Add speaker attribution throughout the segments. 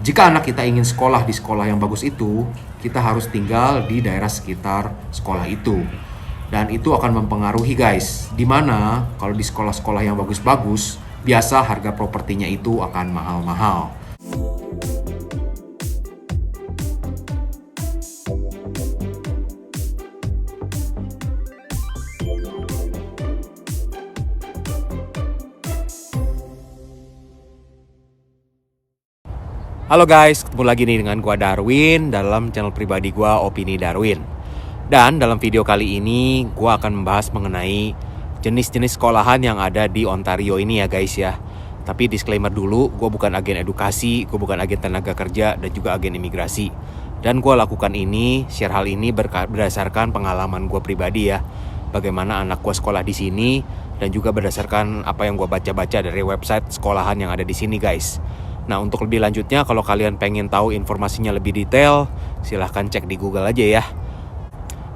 Speaker 1: Jika anak kita ingin sekolah di sekolah yang bagus itu, kita harus tinggal di daerah sekitar sekolah itu. Dan itu akan mempengaruhi guys, dimana kalau di sekolah-sekolah yang bagus-bagus, biasa harga propertinya itu akan mahal-mahal. Halo guys, ketemu lagi nih dengan gua Darwin dalam channel pribadi gua Opini Darwin. Dan dalam video kali ini gua akan membahas mengenai jenis-jenis sekolahan yang ada di Ontario ini ya guys ya. Tapi disclaimer dulu, gua bukan agen edukasi, gua bukan agen tenaga kerja dan juga agen imigrasi. Dan gua lakukan ini, share hal ini berdasarkan pengalaman gua pribadi ya. Bagaimana anak gua sekolah di sini dan juga berdasarkan apa yang gua baca-baca dari website sekolahan yang ada di sini guys. Nah, untuk lebih lanjutnya, kalau kalian pengen tahu informasinya lebih detail, silahkan cek di Google aja ya.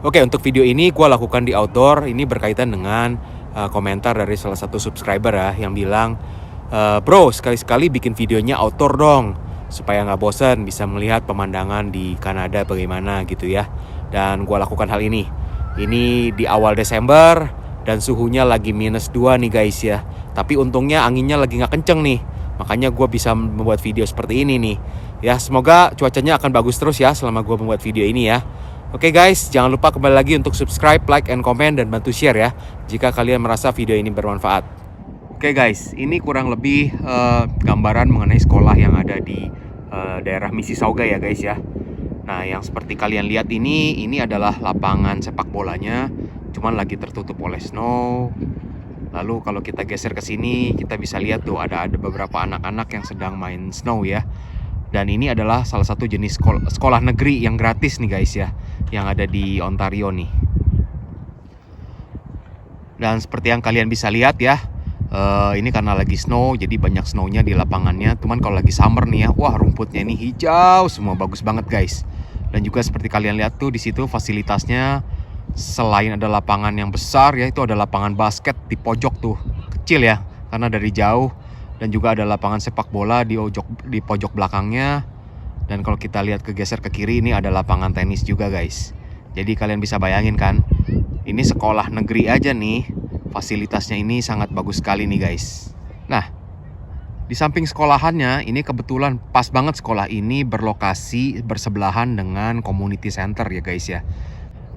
Speaker 1: Oke, untuk video ini gue lakukan di outdoor. Ini berkaitan dengan komentar dari salah satu subscriber ya, yang bilang, bro, sekali-sekali bikin videonya outdoor dong, supaya nggak bosan, bisa melihat pemandangan di Kanada bagaimana gitu ya. Dan gue lakukan hal ini. Ini di awal Desember, dan suhunya lagi -2 nih guys ya. Tapi untungnya anginnya lagi nggak kenceng nih. Makanya gue bisa membuat video seperti ini nih. Ya, semoga cuacanya akan bagus terus ya selama gue membuat video ini ya. Oke guys, jangan lupa kembali lagi untuk subscribe, like, and comment, dan bantu share ya jika kalian merasa video ini bermanfaat. Oke guys, ini kurang lebih gambaran mengenai sekolah yang ada di daerah Mississauga ya guys ya. Nah, yang seperti kalian lihat ini adalah lapangan sepak bolanya, cuman lagi tertutup oleh snow. Lalu kalau kita geser ke sini, kita bisa lihat tuh ada beberapa anak-anak yang sedang main snow ya. Dan ini adalah salah satu jenis sekolah negeri yang gratis nih guys ya, yang ada di Ontario nih. Dan seperti yang kalian bisa lihat ya, ini karena lagi snow, jadi banyak snownya di lapangannya. Cuman kalau lagi summer nih ya, wah rumputnya ini hijau semua, bagus banget guys. Dan juga seperti kalian lihat tuh di situ fasilitasnya. Selain ada lapangan yang besar ya, itu ada lapangan basket di pojok tuh, kecil ya karena dari jauh, dan juga ada lapangan sepak bola di pojok belakangnya. Dan kalau kita lihat geser ke kiri, ini ada lapangan tenis juga guys. Jadi kalian bisa bayangin kan, ini sekolah negeri aja nih, fasilitasnya ini sangat bagus sekali nih guys. Nah, di samping sekolahannya ini kebetulan pas banget sekolah ini berlokasi bersebelahan dengan community center ya guys ya.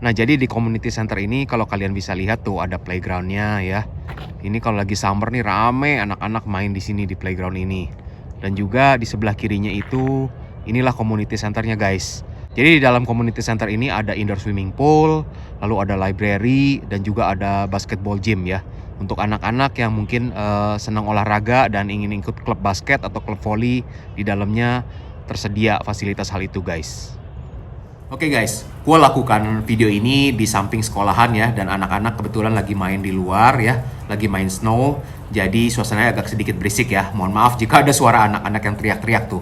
Speaker 1: Nah, jadi di community center ini kalau kalian bisa lihat tuh ada playgroundnya ya. Ini kalau lagi summer nih rame anak-anak main di sini di playground ini. Dan juga di sebelah kirinya itu inilah community centernya guys. Jadi di dalam community center ini ada indoor swimming pool, lalu ada library, dan juga ada basketball gym ya. Untuk anak-anak yang mungkin senang olahraga dan ingin ikut klub basket atau klub volley, di dalamnya tersedia fasilitas hal itu guys. Oke guys, gue lakukan video ini di samping sekolahan ya, dan anak-anak kebetulan lagi main di luar ya, lagi main snow, jadi suasananya agak sedikit berisik ya. Mohon maaf jika ada suara anak-anak yang teriak-teriak tuh.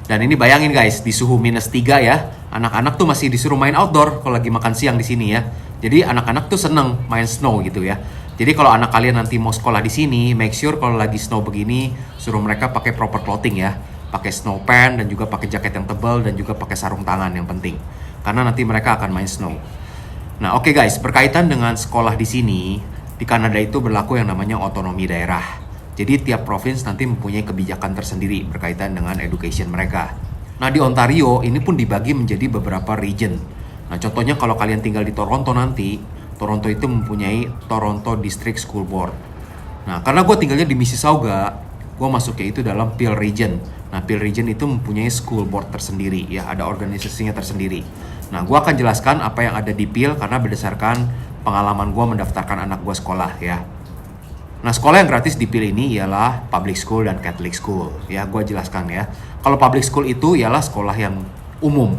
Speaker 1: Dan ini bayangin guys, di suhu -3 ya, anak-anak tuh masih disuruh main outdoor kalau lagi makan siang di sini ya. Jadi anak-anak tuh seneng main snow gitu ya. Jadi kalau anak kalian nanti mau sekolah di sini, make sure kalau lagi snow begini, suruh mereka pakai proper clothing ya, pakai snow pants dan juga pakai jaket yang tebal dan juga pakai sarung tangan yang penting. Karena nanti mereka akan main snow. Nah, oke guys, berkaitan dengan sekolah di sini, di Kanada itu berlaku yang namanya otonomi daerah. Jadi tiap provinsi nanti mempunyai kebijakan tersendiri berkaitan dengan education mereka. Nah, di Ontario ini pun dibagi menjadi beberapa region. Nah, contohnya kalau kalian tinggal di Toronto nanti, Toronto itu mempunyai Toronto District School Board. Nah, karena gue tinggalnya di Mississauga, gue masuknya itu dalam Peel Region. Nah, Peel Region itu mempunyai school board tersendiri ya, ada organisasinya tersendiri. Nah, gue akan jelaskan apa yang ada di Peel karena berdasarkan pengalaman gue mendaftarkan anak gue sekolah ya. Nah, sekolah yang gratis di Peel ini ialah public school dan Catholic school ya, gue jelaskan ya. Kalau public school itu ialah sekolah yang umum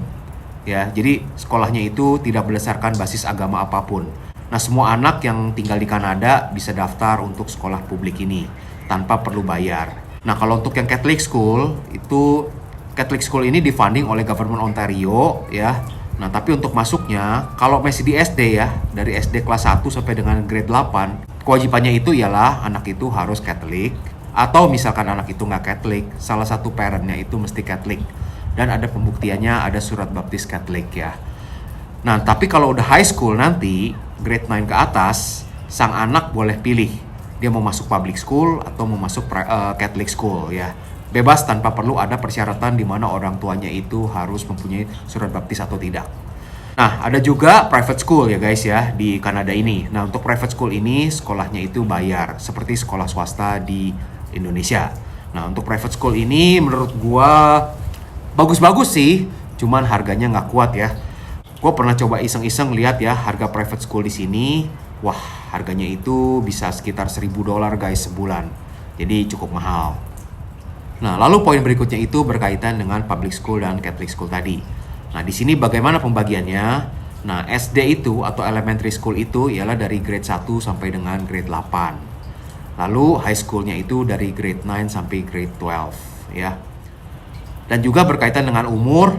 Speaker 1: ya, jadi sekolahnya itu tidak berdasarkan basis agama apapun. Nah, semua anak yang tinggal di Kanada bisa daftar untuk sekolah publik ini tanpa perlu bayar. Nah, kalau untuk yang Catholic school ini difunding oleh Government Ontario ya. Nah, tapi untuk masuknya, kalau masih di SD ya, dari SD kelas 1 sampai dengan grade 8, kewajibannya itu ialah anak itu harus Catholic. Atau misalkan anak itu nggak Catholic, salah satu parentnya itu mesti Catholic. dan ada pembuktiannya, ada surat baptis Katolik ya. Nah, tapi kalau udah high school nanti, grade 9 ke atas, sang anak boleh pilih dia mau masuk public school atau mau masuk Catholic school ya. Bebas tanpa perlu ada persyaratan di mana orang tuanya itu harus mempunyai surat baptis atau tidak. Nah, ada juga private school ya guys ya di Kanada ini. Nah, untuk private school ini sekolahnya itu bayar seperti sekolah swasta di Indonesia. Nah, untuk private school ini menurut gua bagus-bagus sih, cuman harganya nggak kuat ya. Gua pernah coba iseng-iseng lihat ya harga private school di sini. Wah, harganya itu bisa sekitar $1.000 guys sebulan. Jadi cukup mahal. Nah, lalu poin berikutnya itu berkaitan dengan public school dan Catholic school tadi. Nah, di sini bagaimana pembagiannya? Nah, SD itu atau elementary school itu ialah dari grade 1 sampai dengan grade 8. Lalu high schoolnya itu dari grade 9 sampai grade 12 ya. Dan juga berkaitan dengan umur,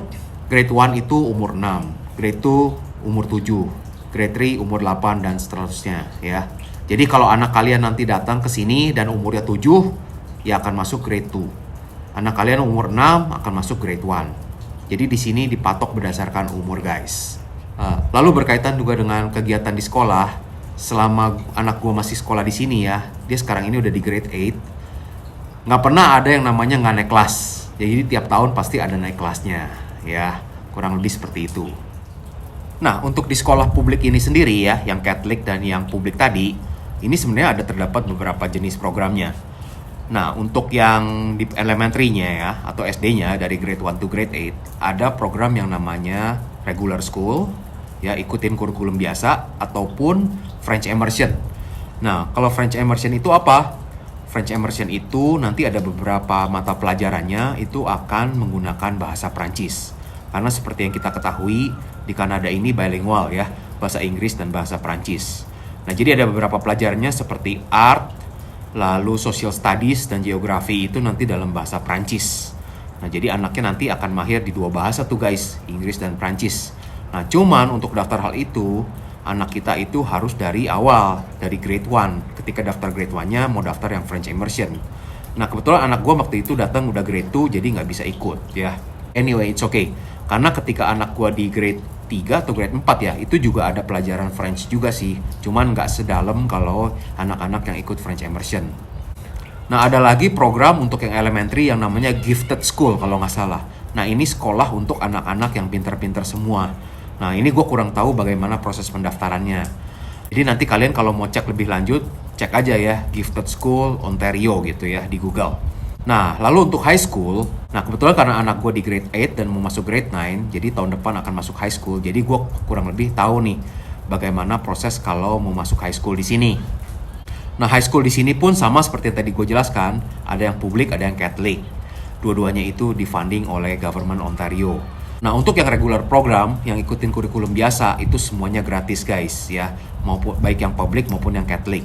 Speaker 1: grade 1 itu umur 6, grade 2 umur 7, grade 3 umur 8 dan seterusnya ya. Jadi kalau anak kalian nanti datang ke sini dan umurnya 7, ya akan masuk grade 2. Anak kalian umur 6 akan masuk grade 1. Jadi di sini dipatok berdasarkan umur guys. Lalu berkaitan juga dengan kegiatan di sekolah, selama anak gue masih sekolah di sini ya, dia sekarang ini udah di grade 8, nggak pernah ada yang namanya nggak naik kelas. Jadi tiap tahun pasti ada naik kelasnya ya, kurang lebih seperti itu. Nah, untuk di sekolah publik ini sendiri ya, yang Catholic dan yang publik tadi, ini sebenarnya ada terdapat beberapa jenis programnya. Nah, untuk yang di elementary-nya ya, atau SD-nya dari grade 1 to grade 8, ada program yang namanya regular school, ya ikutin kurikulum biasa, ataupun French immersion. Nah, kalau French immersion itu apa? French immersion itu nanti ada beberapa mata pelajarannya itu akan menggunakan bahasa Prancis. Karena seperti yang kita ketahui, di Kanada ini bilingual ya, bahasa Inggris dan bahasa Prancis. Nah, jadi ada beberapa pelajarannya seperti art, lalu social studies dan geografi itu nanti dalam bahasa Prancis. Nah, jadi anaknya nanti akan mahir di dua bahasa tuh guys, Inggris dan Prancis. Nah, cuman untuk daftar hal itu, anak kita itu harus dari awal, dari grade 1. Ketika daftar grade 1-nya mau daftar yang French immersion. Nah, kebetulan anak gue waktu itu datang udah grade 2, jadi nggak bisa ikut ya. Anyway, it's okay. Karena ketika anak gue di grade 3 atau grade 4 ya, itu juga ada pelajaran French juga sih. Cuman nggak sedalam kalau anak-anak yang ikut French immersion. Nah, ada lagi program untuk yang elementary yang namanya gifted school kalau nggak salah. Nah, ini sekolah untuk anak-anak yang pintar-pintar semua. Nah, ini gue kurang tahu bagaimana proses pendaftarannya. Jadi nanti kalian kalau mau cek lebih lanjut, cek aja ya Gifted School Ontario gitu ya di Google. Nah, lalu untuk high school, nah kebetulan karena anak gue di grade 8 dan mau masuk grade 9, jadi tahun depan akan masuk high school. Jadi gue kurang lebih tahu nih bagaimana proses kalau mau masuk high school di sini. Nah, high school di sini pun sama seperti yang tadi gue jelaskan, ada yang publik, ada yang Catholic. Dua-duanya itu difunding oleh Government Ontario. Nah, untuk yang regular program, yang ikutin kurikulum biasa, itu semuanya gratis guys ya, maupun baik yang publik maupun yang Catholic.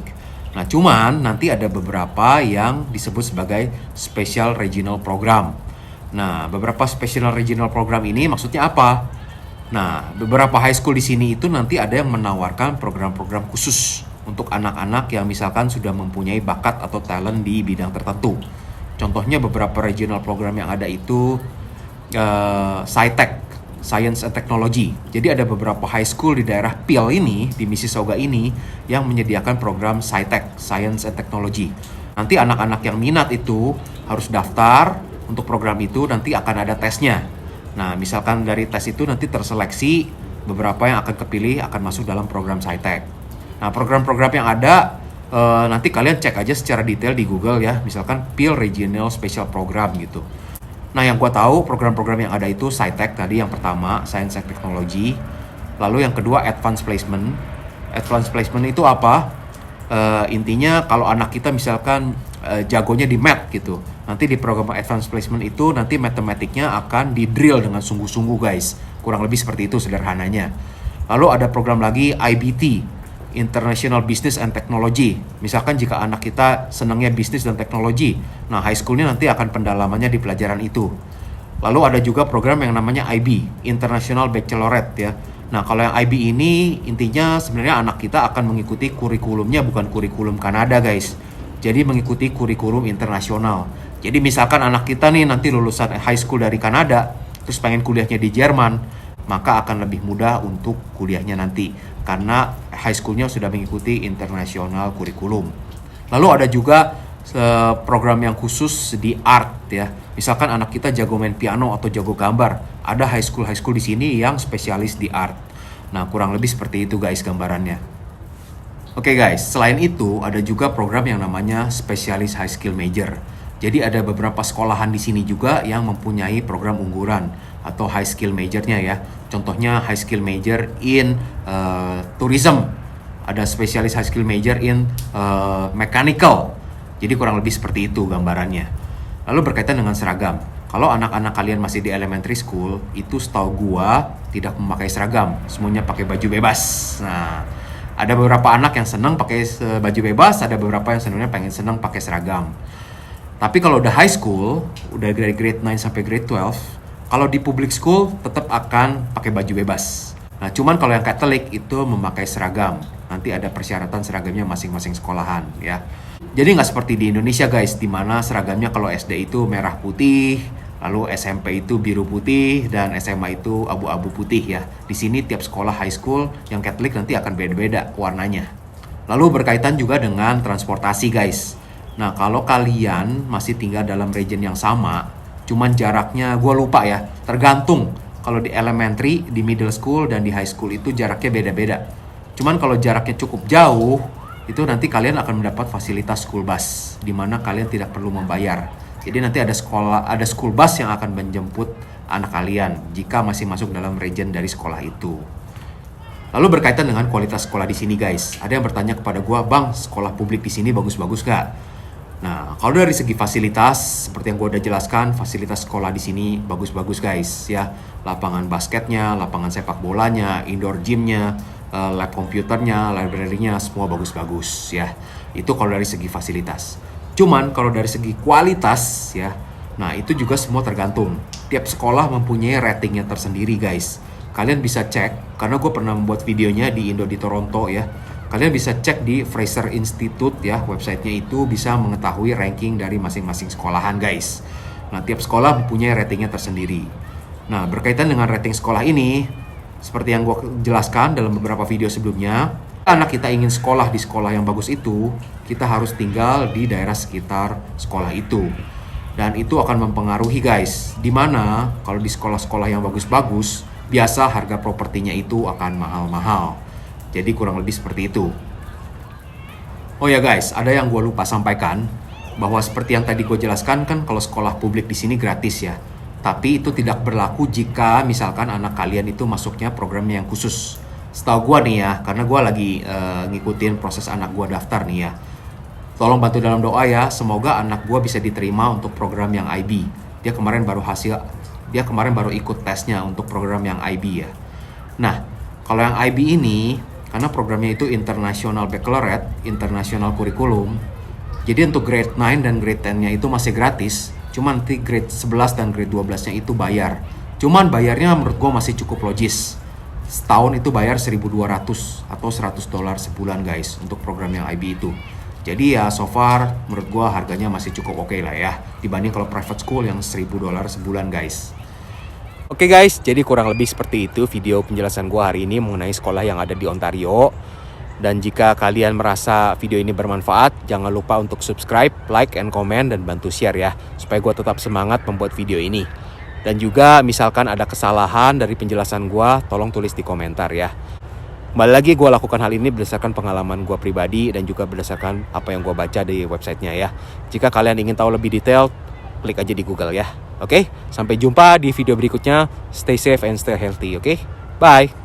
Speaker 1: Nah, cuman nanti ada beberapa yang disebut sebagai Special Regional Program. Nah, beberapa Special Regional Program ini maksudnya apa? Nah, beberapa high school di sini itu nanti ada yang menawarkan program-program khusus untuk anak-anak yang misalkan sudah mempunyai bakat atau talent di bidang tertentu. Contohnya beberapa regional program yang ada itu SciTech, Science and Technology. Jadi ada beberapa high school di daerah Peel ini, di Mississauga ini, yang menyediakan program SciTech, Science and Technology. Nanti anak-anak yang minat itu harus daftar untuk program itu, nanti akan ada tesnya. Nah, misalkan dari tes itu nanti terseleksi, beberapa yang akan kepilih akan masuk dalam program SciTech. Nah, program-program yang ada, nanti kalian cek aja secara detail di Google ya, misalkan Peel Regional Special Program gitu. Nah, yang gue tahu program-program yang ada itu SciTech tadi yang pertama, Science and Technology. Lalu yang kedua Advanced Placement. Advanced Placement itu apa? Intinya kalau anak kita misalkan jagonya di math gitu. Nanti di program Advanced Placement itu nanti matematiknya akan di drill dengan sungguh-sungguh guys. Kurang lebih seperti itu sederhananya. Lalu ada program lagi IBT, International Business and Technology. Misalkan jika anak kita senangnya bisnis dan teknologi, nah high schoolnya nanti akan pendalamannya di pelajaran itu. Lalu ada juga program yang namanya IB, International Baccalaureate ya. Nah, kalau yang IB ini intinya sebenarnya anak kita akan mengikuti kurikulumnya bukan kurikulum Kanada guys. Jadi mengikuti kurikulum internasional. Jadi misalkan anak kita nih nanti lulusan high school dari Kanada, terus pengen kuliahnya di Jerman, maka akan lebih mudah untuk kuliahnya nanti karena high schoolnya sudah mengikuti internasional kurikulum. Lalu ada juga program yang khusus di art ya. Misalkan anak kita jago main piano atau jago gambar, ada high school di sini yang spesialis di art. Nah, kurang lebih seperti itu guys gambarannya. Oke guys, selain itu ada juga program yang namanya spesialis high skill major. Jadi ada beberapa sekolahan di sini juga yang mempunyai program unggulan atau high skill majornya ya. Contohnya high skill major in tourism, ada spesialis high skill major in mechanical. Jadi kurang lebih seperti itu gambarannya. Lalu berkaitan dengan seragam. Kalau anak-anak kalian masih di elementary school, itu setahu gua tidak memakai seragam, semuanya pakai baju bebas. Nah, ada beberapa anak yang senang pakai baju bebas, ada beberapa yang sebenarnya pengen senang pakai seragam. Tapi kalau udah high school, udah dari grade 9 sampai grade 12, kalau di public school tetap akan pakai baju bebas. Nah, cuman kalau yang Catholic itu memakai seragam. Nanti ada persyaratan seragamnya masing-masing sekolahan ya. Jadi nggak seperti di Indonesia guys, di mana seragamnya kalau SD itu merah putih, lalu SMP itu biru putih, dan SMA itu abu-abu putih ya. Di sini tiap sekolah high school yang Catholic nanti akan beda-beda warnanya. Lalu berkaitan juga dengan transportasi guys. Nah, kalau kalian masih tinggal dalam region yang sama, cuman jaraknya gue lupa ya, tergantung. Kalau di elementary, di middle school, dan di high school itu jaraknya beda-beda. Cuman kalau jaraknya cukup jauh, itu nanti kalian akan mendapat fasilitas school bus, di mana kalian tidak perlu membayar. Jadi nanti ada school bus yang akan menjemput anak kalian jika masih masuk dalam region dari sekolah itu. Lalu berkaitan dengan kualitas sekolah di sini guys, ada yang bertanya kepada gue, bang, sekolah publik di sini bagus-bagus gak? Nah, kalau dari segi fasilitas, seperti yang gue udah jelaskan, fasilitas sekolah di sini bagus-bagus guys ya. Lapangan basketnya, lapangan sepak bolanya, indoor gymnya, lab komputernya, library-nya, semua bagus-bagus ya. Itu kalau dari segi fasilitas. Cuman kalau dari segi kualitas ya, nah itu juga semua tergantung. Tiap sekolah mempunyai ratingnya tersendiri guys. Kalian bisa cek, karena gue pernah membuat videonya di Indo di Toronto ya. Kalian bisa cek di Fraser Institute ya, websitenya itu bisa mengetahui ranking dari masing-masing sekolahan guys. Nah, tiap sekolah mempunyai ratingnya tersendiri. Nah, berkaitan dengan rating sekolah ini, seperti yang gue jelaskan dalam beberapa video sebelumnya, anak kita ingin sekolah di sekolah yang bagus itu, kita harus tinggal di daerah sekitar sekolah itu. Dan itu akan mempengaruhi guys, dimana kalau di sekolah-sekolah yang bagus-bagus, biasa harga propertinya itu akan mahal-mahal. Jadi kurang lebih seperti itu. Oh ya guys, ada yang gue lupa sampaikan, bahwa seperti yang tadi gue jelaskan kan kalau sekolah publik di sini gratis ya. Tapi itu tidak berlaku jika misalkan anak kalian itu masuknya programnya yang khusus. Setahu gue nih ya, karena gue lagi ngikutin proses anak gue daftar nih ya. Tolong bantu dalam doa ya, semoga anak gue bisa diterima untuk program yang IB. Dia kemarin baru ikut tesnya untuk program yang IB ya. Nah, kalau yang IB ini, karena programnya itu International Baccalaureate, International Curriculum, jadi untuk grade 9 dan grade 10-nya itu masih gratis, cuman nanti grade 11 dan grade 12-nya itu bayar. Cuman bayarnya menurut gue masih cukup logis. Setahun itu bayar $1.200 atau $100 sebulan guys, untuk program yang IB itu. Jadi ya so far menurut gue harganya masih cukup oke lah ya, dibanding kalau private school yang $1.000 sebulan guys. Oke guys, jadi kurang lebih seperti itu video penjelasan gue hari ini mengenai sekolah yang ada di Ontario. Dan jika kalian merasa video ini bermanfaat, jangan lupa untuk subscribe, like, and comment, dan bantu share ya, supaya gue tetap semangat membuat video ini. Dan juga misalkan ada kesalahan dari penjelasan gue, tolong tulis di komentar ya. Kembali lagi, gue lakukan hal ini berdasarkan pengalaman gue pribadi dan juga berdasarkan apa yang gue baca di websitenya ya. Jika kalian ingin tahu lebih detail, klik aja di Google ya. Oke, sampai jumpa di video berikutnya. Stay safe and stay healthy, oke? Bye!